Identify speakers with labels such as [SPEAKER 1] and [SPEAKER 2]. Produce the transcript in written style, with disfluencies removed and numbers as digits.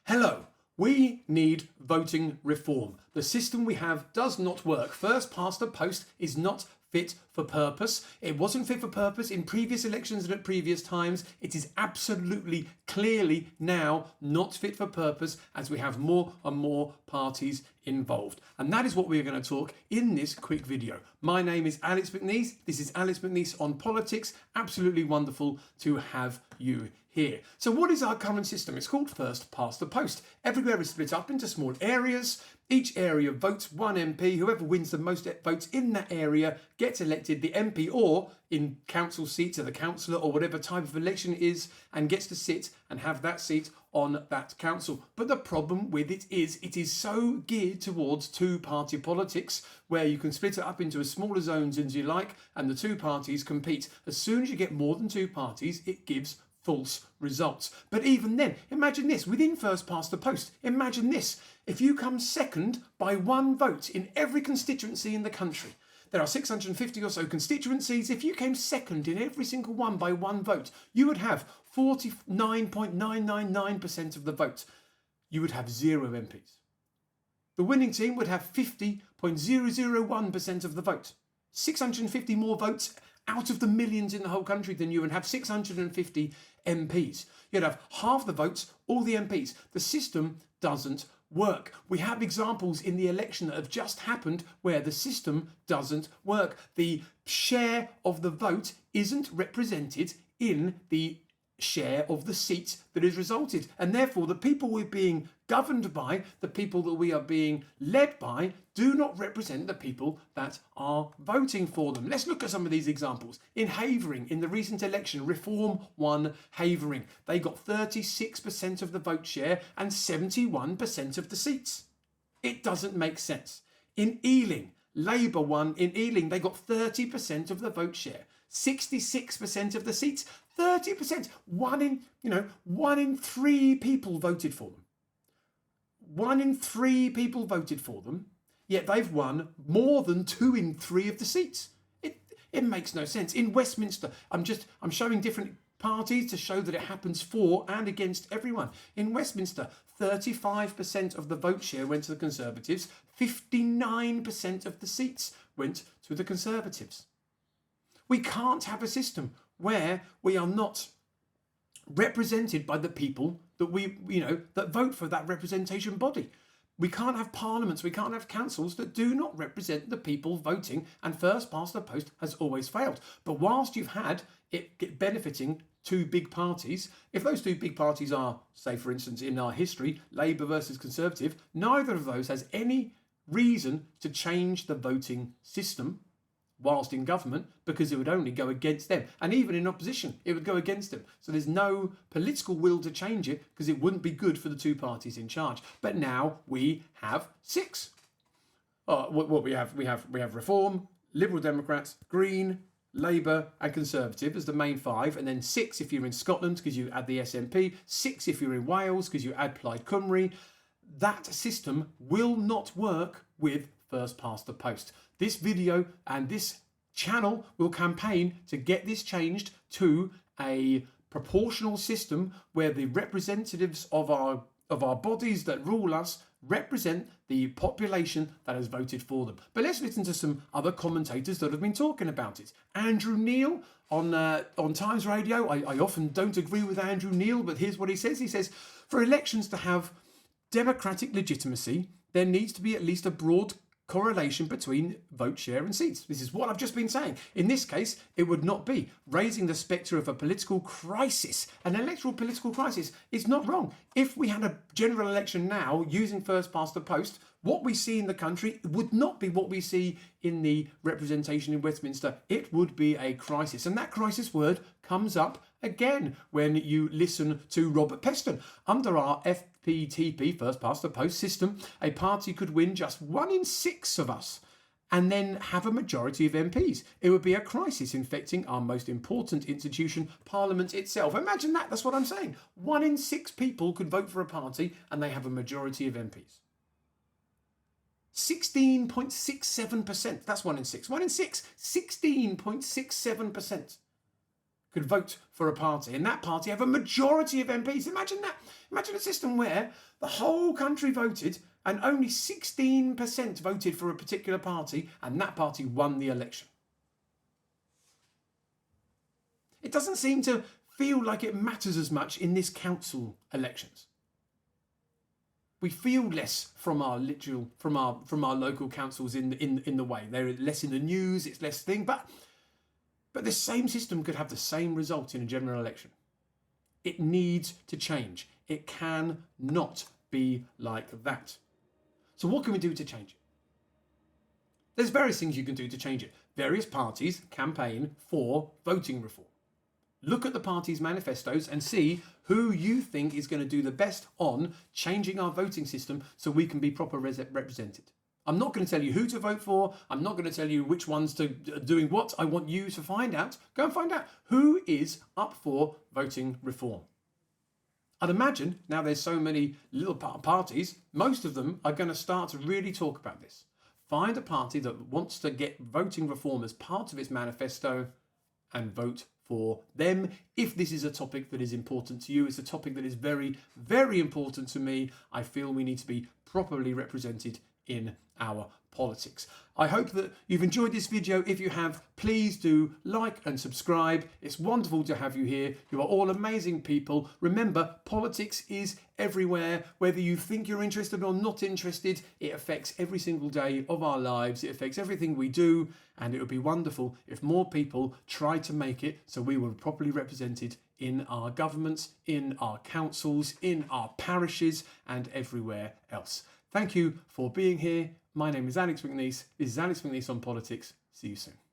[SPEAKER 1] Hello. We need voting reform. The system we have does not work. First past the post is not fit for purpose. It wasn't fit for purpose in previous elections and at previous times. It is absolutely clearly now not fit for purpose as we have more and more parties involved. And that is what we're going to talk in this quick video. My name is Alex McNeice. This is Alex McNeice on politics. Absolutely wonderful to have you here. So what is our current system? It's called first past the post. Everywhere is split up into small areas. Each area votes one MP. Whoever wins the most votes in that area gets elected the MP, or in council seats or the councillor or whatever type of election it is, and gets to sit and have that seat on that council. But the problem with it is so geared towards two-party politics, where you can split it up into as smaller zones as you like and the two parties compete. As soon as you get more than two parties, it gives false results. But even then, imagine this, within first past the post, imagine this, if you come second by one vote in every constituency in the country, there are 650 or so constituencies. If you came second in every single one by one vote, you would have 49.999% of the vote. You would have 0 MPs. The winning team would have 50.001% of the vote. 650 more votes out of the millions in the whole country than you, and have 650 MPs. You'd have half the votes, all the MPs. The system doesn't work. We have examples in the election that have just happened where the system doesn't work. The share of the vote isn't represented in the share of the seats that is resulted, and therefore the people we're being governed by, the people that we are being led by, do not represent the people that are voting for them. Let's look at some of these examples. In Havering, in the recent election, Reform won Havering. They got 36% of the vote share and 71% of the seats. It doesn't make sense. In Ealing, Labour won in Ealing. They got 30% of the vote share, 66% of the seats, 30%. One in 3 people voted for them. 1 in 3 people voted for them, yet they've won more than 2 in 3 of the seats. It makes no sense. In Westminster, I'm showing different parties to show that it happens for and against everyone. In Westminster, 35% of the vote share went to the Conservatives, 59% of the seats went to the Conservatives. We can't have a system where we are not represented by the people that that vote for that representation body. We can't have parliaments, we can't have councils that do not represent the people voting, and first past the post has always failed. But whilst you've had it benefiting 2 big parties, if those 2 big parties are, say for instance in our history, Labour versus Conservative, neither of those has any reason to change the voting system whilst in government, because it would only go against them. And even in opposition, it would go against them. So there's no political will to change it, because it wouldn't be good for the 2 parties in charge. But now we have 6. We have Reform, Liberal Democrats, Green, Labour and Conservative as the main 5, and then 6 if you're in Scotland because you add the SNP, 6 if you're in Wales because you add Plaid Cymru. That system will not work with first past the post. This video and this channel will campaign to get this changed to a proportional system where the representatives of our bodies that rule us represent the population that has voted for them. But let's listen to some other commentators that have been talking about it. Andrew Neil on Times Radio. I often don't agree with Andrew Neil, but here's what he says. He says, for elections to have democratic legitimacy, there needs to be at least a broad correlation between vote share and seats. This is what I've just been saying. In this case, it would not be. Raising the spectre of a political crisis, an electoral political crisis, is not wrong. If we had a general election now using first past the post, what we see in the country would not be what we see in the representation in Westminster. It would be a crisis. And that crisis word comes up again when you listen to Robert Peston. Under our FPTP, first past the post system, a party could win just 1 in 6 of us and then have a majority of MPs. It would be a crisis infecting our most important institution, Parliament itself. Imagine that. That's what I'm saying. 1 in 6 people could vote for a party and they have a majority of MPs. 16.67%. That's 1 in 6. 1 in 6, 16.67%. could vote for a party and that party have a majority of MPs. Imagine that. Imagine a system where the whole country voted and only 16% voted for a particular party and that party won the election. It doesn't seem to feel like it matters as much in this council elections. We feel less from our local councils in the way. They're less in the news, it's less thing, but the same system could have the same result in a general election. It needs to change. It cannot be like that. So what can we do to change it? There's various things you can do to change it. Various parties campaign for voting reform. Look at the parties' manifestos and see who you think is going to do the best on changing our voting system so we can be properly represented. I'm not going to tell you who to vote for. I'm not going to tell you which ones to doing what. I want you to find out. Go and find out who is up for voting reform. I'd imagine now there's so many little parties, most of them are going to start to really talk about this. Find a party that wants to get voting reform as part of its manifesto and vote for them. If this is a topic that is important to you, it's a topic that is very, very important to me. I feel we need to be properly represented in our politics. I hope that you've enjoyed this video. If you have, please do like and subscribe. It's wonderful to have you here. You are all amazing people. Remember, politics is everywhere. Whether you think you're interested or not interested, it affects every single day of our lives. It affects everything we do. And it would be wonderful if more people tried to make it so we were properly represented in our governments, in our councils, in our parishes, and everywhere else. Thank you for being here. My name is Alex McNeice. This is Alex McNeice on Politics. See you soon.